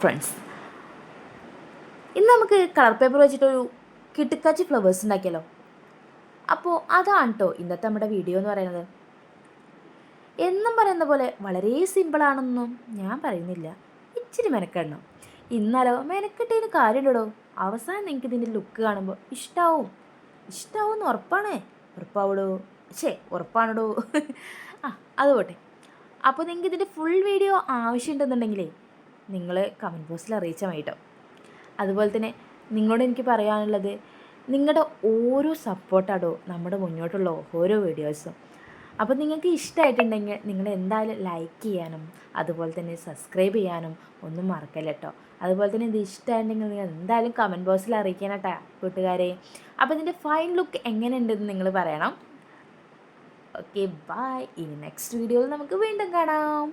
Friends, ഇന്ന് നമുക്ക് colour paper വെച്ചിട്ടൊരു കിടുക്കാച്ചി ഫ്ലവേഴ്സ് ഉണ്ടാക്കിയല്ലോ. അപ്പോൾ അതാണ് കേട്ടോ ഇന്നത്തെ നമ്മുടെ വീഡിയോ എന്ന് പറയുന്നത്. എന്നും പറയുന്ന പോലെ വളരെ സിമ്പിളാണെന്നൊന്നും ഞാൻ പറയുന്നില്ല, ഇച്ചിരി മെനക്കെടണം. ഇന്നാലോ മെനക്കെട്ടതിന് കാര്യമില്ലടോ, അവസാനം നിങ്ങൾക്ക് ഇതിൻ്റെ ലുക്ക് കാണുമ്പോൾ ഇഷ്ടാവും എന്ന് ഉറപ്പാണേ. ഉറപ്പാവടോ, ഉറപ്പാണടോ. ആ അത് പോട്ടെ. അപ്പോൾ നിങ്ങൾക്ക് ഇതിൻ്റെ ഫുൾ വീഡിയോ ആവശ്യമുണ്ടെന്നുണ്ടെങ്കിലേ നിങ്ങൾ കമൻറ്റ് ബോക്സിൽ അറിയിച്ചാൽ മതി കേട്ടോ. അതുപോലെ തന്നെ നിങ്ങളോട് എനിക്ക് പറയാനുള്ളത്, നിങ്ങളുടെ ഓരോ സപ്പോർട്ടാടോ നമ്മുടെ മുന്നോട്ടുള്ള ഓരോ വീഡിയോസും. അപ്പോൾ നിങ്ങൾക്ക് ഇഷ്ടമായിട്ടുണ്ടെങ്കിൽ നിങ്ങൾ എന്തായാലും ലൈക്ക് ചെയ്യാനും അതുപോലെ തന്നെ സബ്സ്ക്രൈബ് ചെയ്യാനും ഒന്നും മറക്കല്ല കേട്ടോ. അതുപോലെ തന്നെ ഇത് ഇഷ്ടമായിട്ടുണ്ടെങ്കിൽ നിങ്ങൾ എന്തായാലും കമൻറ്റ് ബോക്സിൽ അറിയിക്കണം കേട്ടോ കൂട്ടുകാരെ. അപ്പോൾ ഇതിൻ്റെ ഫൈൻ ലുക്ക് എങ്ങനെയുണ്ടെന്ന് നിങ്ങൾ പറയണം. Okay, by. ഇനി നെക്സ്റ്റ് വീഡിയോയിൽ നമുക്ക് വീണ്ടും കാണാം.